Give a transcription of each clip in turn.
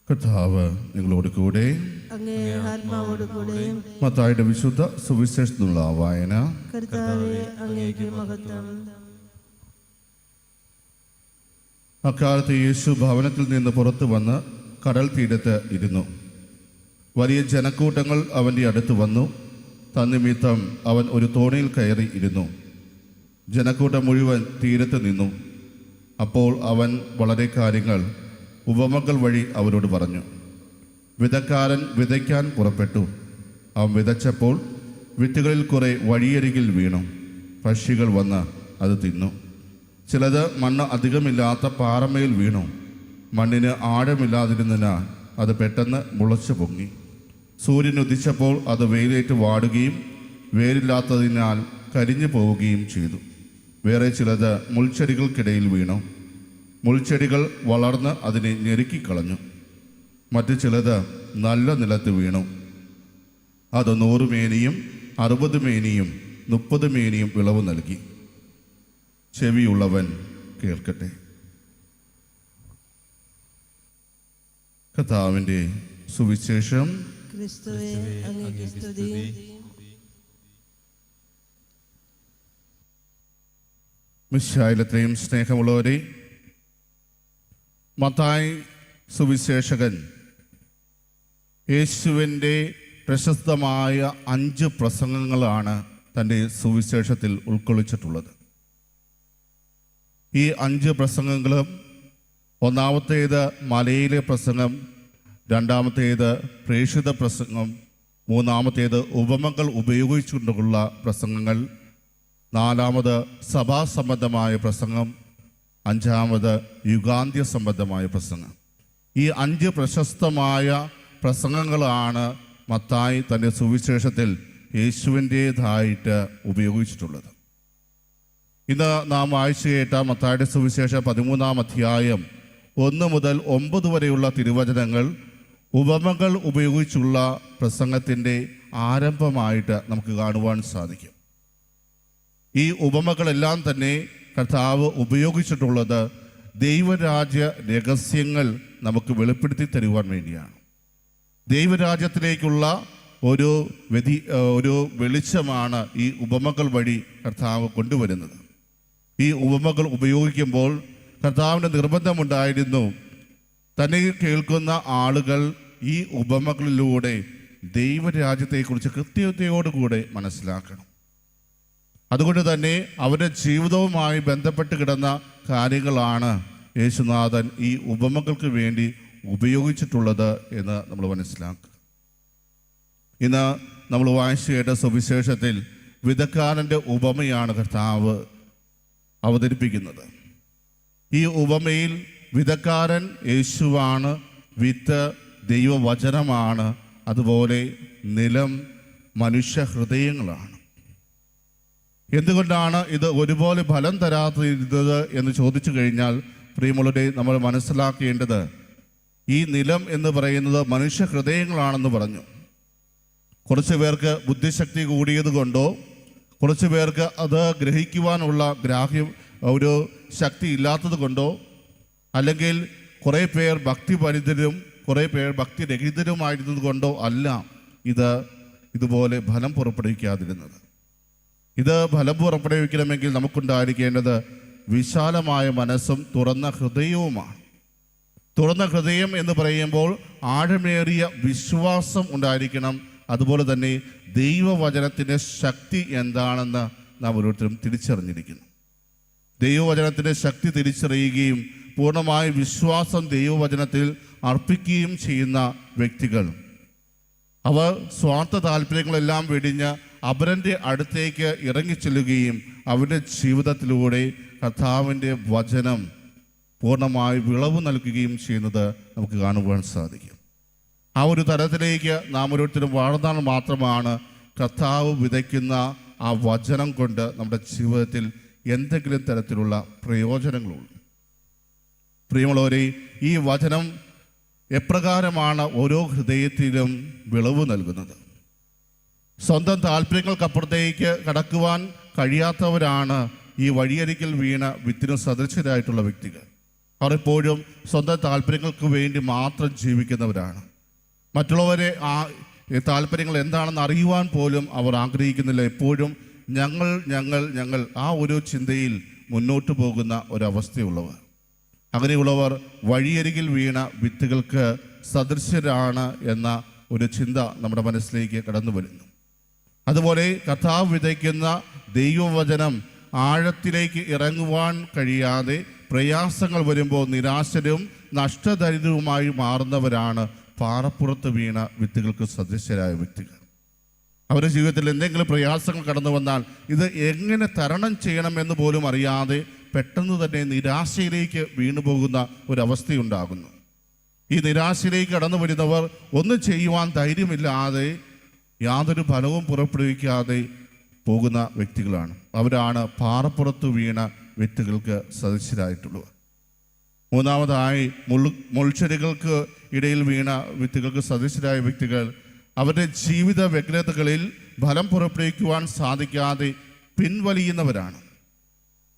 കർത്താവ് നിങ്ങളോട് കൂടെ. അങ്ങേ ആത്മാവോടുകൂടെ. മത്തായിയുടെ വിശുദ്ധ സുവിശേഷത്തിനുള്ള വായന. കർത്താവേ, അങ്ങേക്ക് മഹത്വം. അക്കാലത്ത് യേശു ഭവനത്തിൽ നിന്ന് പുറത്തു വന്ന് കടൽ തീരത്ത് ഇരുന്നു. വലിയ ജനക്കൂട്ടങ്ങൾ അവൻ്റെ അടുത്ത് വന്നു. തന്നിമിത്തം അവൻ ഒരു തോണിയിൽ കയറി ഇരുന്നു. ജനക്കൂട്ടം മുഴുവൻ തീരത്ത് നിന്നു. അപ്പോൾ അവൻ വളരെ കാര്യങ്ങൾ ഉപമകൾ വഴി അവരോട് പറഞ്ഞു. വിതക്കാരൻ വിതയ്ക്കാൻ പുറപ്പെട്ടു. അവൻ വിതച്ചപ്പോൾ വിത്തുകളിൽ കുറെ വഴിയരികിൽ വീണു. പക്ഷികൾ വന്ന് അത് തിന്നു. ചിലത് മണ്ണ് അധികമില്ലാത്ത പാറമേൽ വീണു. മണ്ണിന് ആഴമില്ലാതിരുന്നതിനാൽ അത് പെട്ടെന്ന് മുളച്ചു പൊങ്ങി. സൂര്യൻ ഉദിച്ചപ്പോൾ അത് വെയിലേറ്റ് വാടുകയും വേരില്ലാത്തതിനാൽ കരിഞ്ഞു പോവുകയും ചെയ്തു. വേറെ ചിലത് മുൾച്ചെടികൾക്കിടയിൽ വീണു. മുൾച്ചെടികൾ വളർന്ന് അതിനെ ഞെരുക്കിക്കളഞ്ഞു. മറ്റു ചിലത് നല്ല നിലത്ത് വീണു. അത് 100 മേനിയും 60 മേനിയും 30 മേനിയും വിളവ് നൽകി. ചെവിയുള്ളവൻ കേൾക്കട്ടെ. കർത്താവിൻ്റെ സുവിശേഷം. ക്രിസ്തുവേ, അങ്ങേക്ക് സ്തുതി. മിശിഹായിലത്രയും സ്നേഹമുള്ളവരെ, മത്തായി സുവിശേഷകൻ യേശുവിൻ്റെ പ്രശസ്തമായ 5 പ്രസംഗങ്ങളാണ് തൻ്റെ സുവിശേഷത്തിൽ ഉൾക്കൊള്ളിച്ചിട്ടുള്ളത്. ഈ 5 പ്രസംഗങ്ങളും, ഒന്നാമത്തേത് മലയിലെ പ്രസംഗം, രണ്ടാമത്തേത് പ്രേക്ഷിത പ്രസംഗം, മൂന്നാമത്തേത് ഉപമകൾ ഉപയോഗിച്ചുകൊണ്ടുള്ള പ്രസംഗങ്ങൾ, നാലാമത് സഭാസംബന്ധമായ പ്രസംഗം, അഞ്ചാമത് യുഗാന്ത്യ സംബന്ധമായ പ്രസംഗം. ഈ 5 പ്രശസ്തമായ പ്രസംഗങ്ങളാണ് മത്തായി തൻ്റെ സുവിശേഷത്തിൽ യേശുവിൻ്റേതായിട്ട് ഉപയോഗിച്ചിട്ടുള്ളത്. ഇന്ന് നാം വായിച്ചു കേട്ട മത്തായിയുടെ സുവിശേഷം 13-ാം അധ്യായം 1 മുതൽ 9 വരെയുള്ള തിരുവചനങ്ങൾ ഉപമകൾ ഉപയോഗിച്ചുള്ള പ്രസംഗത്തിൻ്റെ ആരംഭമായിട്ട് നമുക്ക് കാണുവാൻ സാധിക്കും. ഈ ഉപമകളെല്ലാം തന്നെ കർത്താവ് ഉപയോഗിച്ചിട്ടുള്ളത് ദൈവരാജ്യ രഹസ്യങ്ങൾ നമുക്ക് വെളിപ്പെടുത്തി തരുവാൻ വേണ്ടിയാണ്. ദൈവരാജ്യത്തിലേക്കുള്ള ഒരു വെളിച്ചമാണ് ഈ ഉപമകൾ വഴി കർത്താവ് കൊണ്ടുവരുന്നത്. ഈ ഉപമകൾ ഉപയോഗിക്കുമ്പോൾ കർത്താവിൻ്റെ നിർബന്ധമുണ്ടായിരുന്നു, തന്നെ കേൾക്കുന്ന ആളുകൾ ഈ ഉപമകളിലൂടെ ദൈവരാജ്യത്തെക്കുറിച്ച് കൃത്യതയോടുകൂടെ മനസ്സിലാക്കണം. അതുകൊണ്ട് തന്നെ അവരുടെ ജീവിതവുമായി ബന്ധപ്പെട്ട് കിടന്ന കാര്യങ്ങളാണ് യേശുനാഥൻ ഈ ഉപമകൾക്ക് വേണ്ടി ഉപയോഗിച്ചിട്ടുള്ളത് എന്ന് നമ്മൾ മനസ്സിലാക്കുക. ഇന്ന് നമ്മൾ വായിച്ചു കേട്ട സുവിശേഷത്തിൽ വിതക്കാരൻ്റെ ഉപമയാണ് കർത്താവ് അവതരിപ്പിക്കുന്നത്. ഈ ഉപമയിൽ വിതക്കാരൻ യേശുവാണ്, വിത്ത് ദൈവവചനമാണ്, അതുപോലെ നിലം മനുഷ്യ ഹൃദയങ്ങളാണ്. എന്തുകൊണ്ടാണ് ഇത് ഒരുപോലെ ഫലം തരാതിരുന്നത് എന്ന് ചോദിച്ചു കഴിഞ്ഞാൽ, പ്രിയമുള്ളവരെ, നമ്മൾ മനസ്സിലാക്കേണ്ടത് ഈ നിലം എന്ന് പറയുന്നത് മനുഷ്യ ഹൃദയങ്ങളാണെന്ന് പറഞ്ഞു. കുറച്ച് പേർക്ക് ബുദ്ധിശക്തി കൂടിയത് കൊണ്ടോ, കുറച്ച് പേർക്ക് അത് ഗ്രഹിക്കുവാനുള്ള ഒരു ശക്തി ഇല്ലാത്തത് കൊണ്ടോ, അല്ലെങ്കിൽ കുറേ പേർ ഭക്തിപരിതരും കുറേ പേർ ഭക്തിരഹിതരുമായിരുന്നത് കൊണ്ടോ അല്ല ഇതുപോലെ ഫലം പുറപ്പെടുവിക്കാതിരുന്നത്. ഇത് ഫലം പുറപ്പെടുവിക്കണമെങ്കിൽ നമുക്കുണ്ടായിരിക്കേണ്ടത് വിശാലമായ മനസ്സും തുറന്ന ഹൃദയവുമാണ്. തുറന്ന ഹൃദയം എന്ന് പറയുമ്പോൾ ആഴമേറിയ വിശ്വാസം ഉണ്ടായിരിക്കണം. അതുപോലെ തന്നെ ദൈവവചനത്തിൻ്റെ ശക്തി എന്താണെന്ന് നാം ഓരോരുത്തരും തിരിച്ചറിഞ്ഞിരിക്കുന്നു. ദൈവവചനത്തിൻ്റെ ശക്തി തിരിച്ചറിയുകയും പൂർണ്ണമായ വിശ്വാസം ദൈവവചനത്തിൽ അർപ്പിക്കുകയും ചെയ്യുന്ന വ്യക്തികൾ, അവർ സ്വാർത്ഥ താല്പര്യങ്ങളെല്ലാം വെടിഞ്ഞ് അവരൻ്റെ അടുത്തേക്ക് ഇറങ്ങിച്ചെല്ലുകയും അവരുടെ ജീവിതത്തിലൂടെ കർത്താവിൻ്റെ വചനം പൂർണ്ണമായി വിളവ് നൽകുകയും ചെയ്യുന്നത് നമുക്ക് കാണുവാൻ സാധിക്കും. ആ ഒരു തലത്തിലേക്ക് നാം ഓരോരുത്തരും വളർന്നാൽ മാത്രമാണ് കർത്താവ് വിതയ്ക്കുന്ന ആ വചനം കൊണ്ട് നമ്മുടെ ജീവിതത്തിൽ എന്തെങ്കിലും തരത്തിലുള്ള പ്രയോജനങ്ങളുള്ളൂ. പ്രിയമുള്ളവരെ, ഈ വചനം എപ്രകാരമാണ് ഓരോ ഹൃദയത്തിലും വിളവ് നൽകുന്നത്? സ്വന്തം താല്പര്യങ്ങൾക്കപ്പുറത്തേക്ക് കടക്കുവാൻ കഴിയാത്തവരാണ് ഈ വഴിയരികിൽ വീണ വിത്തിനു സദൃശരായിട്ടുള്ള വ്യക്തികൾ. അവർ എപ്പോഴും സ്വന്തം താല്പര്യങ്ങൾക്ക് വേണ്ടി മാത്രം ജീവിക്കുന്നവരാണ്. മറ്റുള്ളവരെ താല്പര്യങ്ങൾ എന്താണെന്ന് അറിയുവാൻ പോലും അവർ ആഗ്രഹിക്കുന്നില്ല. എപ്പോഴും ഞങ്ങൾ ആ ഒരു ചിന്തയിൽ മുന്നോട്ട് പോകുന്ന ഒരവസ്ഥയുള്ളവർ. അങ്ങനെയുള്ളവർ വഴിയരികിൽ വീണ വിത്തുകൾക്ക് സദൃശ്യരാണ് എന്ന ഒരു ചിന്ത നമ്മുടെ മനസ്സിലേക്ക് കടന്നു വരുന്നു. അതുപോലെ കർത്താവ് വിതയ്ക്കുന്ന ദൈവവചനം ആഴത്തിലേക്ക് ഇറങ്ങുവാൻ കഴിയാതെ പ്രയാസങ്ങൾ വരുമ്പോൾ നിരാശരും നഷ്ടദരിദ്രവുമായി മാറുന്നവരാണ് പാറപ്പുറത്ത് വീണ വിത്തുകൾക്ക് സദൃശ്യരായ വ്യക്തികൾ. അവരുടെ ജീവിതത്തിൽ എന്തെങ്കിലും പ്രയാസങ്ങൾ കടന്നു വന്നാൽ ഇത് എങ്ങനെ തരണം ചെയ്യണമെന്ന് പോലും അറിയാതെ പെട്ടെന്ന് തന്നെ നിരാശയിലേക്ക് വീണുപോകുന്ന ഒരവസ്ഥയുണ്ടാകുന്നു. ഈ നിരാശയിലേക്ക് കടന്നു വരുന്നവർ ഒന്നും ചെയ്യുവാൻ ധൈര്യമില്ലാതെ യാതൊരു ഫലവും പുറപ്പെടുവിക്കാതെ പോകുന്ന വ്യക്തികളാണ്. അവരാണ് പാറപ്പുറത്ത് വീണ വിത്തുകൾക്ക് സദൃശ്യരായിട്ടുള്ളവർ. മൂന്നാമതായി മുൾച്ചെടികൾക്ക് ഇടയിൽ വീണ വിത്തുകൾക്ക് സദൃശ്യരായ വ്യക്തികൾ അവരുടെ ജീവിത വ്യഗ്രതകളിൽ ഫലം പുറപ്പെടുവിക്കുവാൻ സാധിക്കാതെ പിൻവലിയുന്നവരാണ്.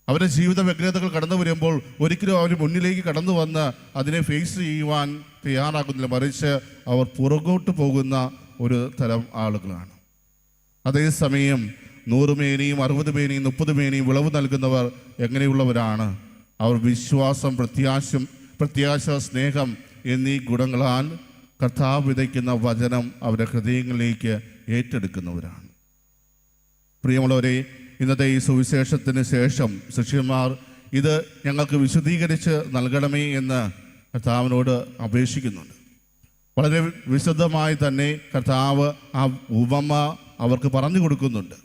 അവരുടെ ജീവിത വ്യഗ്രതകൾ കടന്നു വരുമ്പോൾ ഒരിക്കലും അവർ മുന്നിലേക്ക് കടന്നു വന്ന് അതിനെ ഫേസ് ചെയ്യുവാൻ തയ്യാറാകുന്നില്ല. മറിച്ച് അവർ പുറകോട്ട് പോകുന്ന ഒരു തരം ആളുകളാണ്. അതേസമയം 100 മേനിയും 60 മേനിയും 30 മേനിയും വിളവ് നൽകുന്നവർ എങ്ങനെയുള്ളവരാണ്? അവർ വിശ്വാസം, പ്രത്യാശ, സ്നേഹം എന്നീ ഗുണങ്ങളാൽ കർത്താവ് വിതയ്ക്കുന്ന വചനം അവരുടെ ഹൃദയങ്ങളിലേക്ക് ഏറ്റെടുക്കുന്നവരാണ്. പ്രിയമുള്ളവരെ, ഇന്നത്തെ ഈ സുവിശേഷത്തിന് ശേഷം ശിഷ്യന്മാർ ഇത് ഞങ്ങൾക്ക് വിശദീകരിച്ച് നൽകണമേ എന്ന് കർത്താവിനോട് അപേക്ഷിക്കുന്നുണ്ട്. വളരെ വിശദമായി തന്നെ കർത്താവ് ആ ഉപമ അവർക്ക് പറഞ്ഞു കൊടുക്കുന്നുണ്ട്.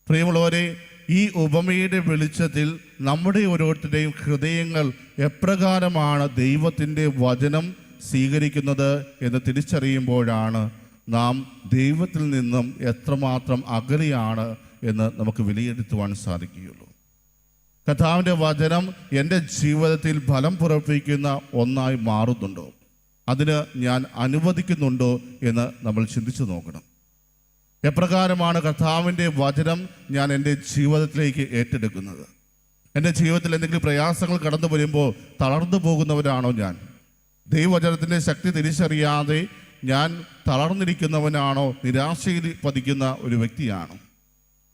പ്രിയമുള്ളവരെ, ഈ ഉപമയുടെ വെളിച്ചത്തിൽ നമ്മുടെ ഓരോരുത്തരുടെയും ഹൃദയങ്ങൾ എപ്രകാരമാണ് ദൈവത്തിൻ്റെ വചനം സ്വീകരിക്കുന്നത് എന്ന് തിരിച്ചറിയുമ്പോഴാണ് നാം ദൈവത്തിൽ നിന്നും എത്രമാത്രം അകലെയാണ് എന്ന് നമുക്ക് വിലയിരുത്തുവാൻ സാധിക്കുകയുള്ളൂ. കർത്താവിൻ്റെ വചനം എൻ്റെ ജീവിതത്തിൽ ഫലം പുറപ്പെടുവിക്കുന്ന ഒന്നായി മാറുന്നുണ്ടോ? അതിന് ഞാൻ അനുവദിക്കുന്നുണ്ടോ എന്ന് നമ്മൾ ചിന്തിച്ചു നോക്കണം. എപ്രകാരമാണ് കർത്താവിൻ്റെ വചനം ഞാൻ എൻ്റെ ജീവിതത്തിലേക്ക് ഏറ്റെടുക്കുന്നത്? എൻ്റെ ജീവിതത്തിൽ എന്തെങ്കിലും പ്രയാസങ്ങൾ കടന്നു വരുമ്പോൾ തളർന്നു പോകുന്നവരാണോ ഞാൻ? ദൈവവചനത്തിൻ്റെ ശക്തി തിരിച്ചറിയാതെ ഞാൻ തളർന്നിരിക്കുന്നവനാണോ? നിരാശയിൽ പതിക്കുന്ന ഒരു വ്യക്തിയാണോ?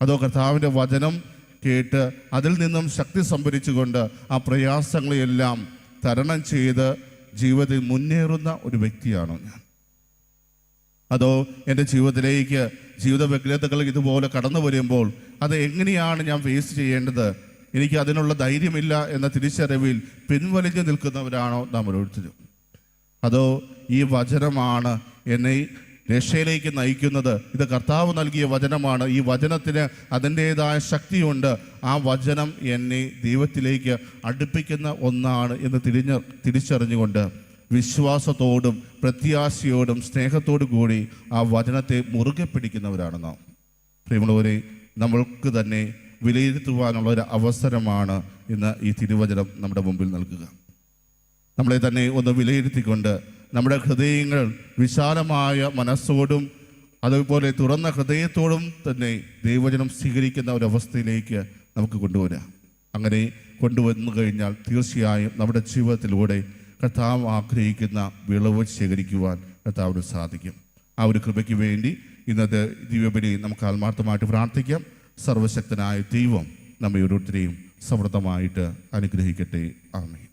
അതോ കർത്താവിൻ്റെ വചനം കേട്ട് അതിൽ നിന്നും ശക്തി സംഭരിച്ചുകൊണ്ട് ആ പ്രയാസങ്ങളെയെല്ലാം തരണം ചെയ്ത് ജീവിതത്തിൽ മുന്നേറുന്ന ഒരു വ്യക്തിയാണോ ഞാൻ? അതോ എൻ്റെ ജീവിതത്തിലേക്ക് ജീവിത വ്യഗ്രതകൾ ഇതുപോലെ കടന്നു വരുമ്പോൾ അത് എങ്ങനെയാണ് ഞാൻ ഫേസ് ചെയ്യേണ്ടത്? എനിക്ക് അതിനുള്ള ധൈര്യമില്ല എന്ന തിരിച്ചറിവിൽ പിൻവലിഞ്ഞു നിൽക്കുന്നവരാണോ നാം ഓരോരുത്തരും? അതോ ഈ വചനമാണ് എന്നെ രക്ഷയിലേക്ക് നയിക്കുന്നത്? ഇത് കർത്താവ് നൽകിയ വചനമാണ്. ഈ വചനത്തിന് അതിൻ്റേതായ ശക്തിയുണ്ട്. ആ വചനം എന്നെ ദൈവത്തിലേക്ക് അടുപ്പിക്കുന്ന ഒന്നാണ് എന്ന് തിരിച്ചറിഞ്ഞുകൊണ്ട് വിശ്വാസത്തോടും പ്രത്യാശയോടും സ്നേഹത്തോടും കൂടി ആ വചനത്തെ മുറുകെ പിടിക്കുന്നവരാണ് നാം. പ്രിയമുള്ളവരെ, നമ്മൾക്ക് തന്നെ വിലയിരുത്തുവാനുള്ള ഒരു അവസരമാണ് ഇന്ന് ഈ തിരുവചനം നമ്മുടെ മുമ്പിൽ നൽകുക. നമ്മളെ തന്നെ ഒന്ന് വിലയിരുത്തിക്കൊണ്ട് നമ്മുടെ ഹൃദയങ്ങൾ വിശാലമായ മനസ്സോടും അതുപോലെ തുറന്ന ഹൃദയത്തോടും തന്നെ ദൈവവചനം സ്വീകരിക്കുന്ന ഒരവസ്ഥയിലേക്ക് നമുക്ക് കൊണ്ടുവരാം. അങ്ങനെ കൊണ്ടുവന്നു കഴിഞ്ഞാൽ തീർച്ചയായും നമ്മുടെ ജീവിതത്തിലൂടെ കർത്താവ് ആഗ്രഹിക്കുന്ന വിളവ് ശേഖരിക്കുവാൻ കർത്താവിന് സാധിക്കും. ആ ഒരു കൃപയ്ക്ക് വേണ്ടി ഇന്നത്തെ ദിവ്യബലി നമുക്ക് ആത്മാർത്ഥമായിട്ട് പ്രാർത്ഥിക്കാം. സർവശക്തനായ ദൈവം നമ്മെ ഓരോരുത്തരെയും സമൃദ്ധമായിട്ട് അനുഗ്രഹിക്കട്ടെ. ആമേൻ.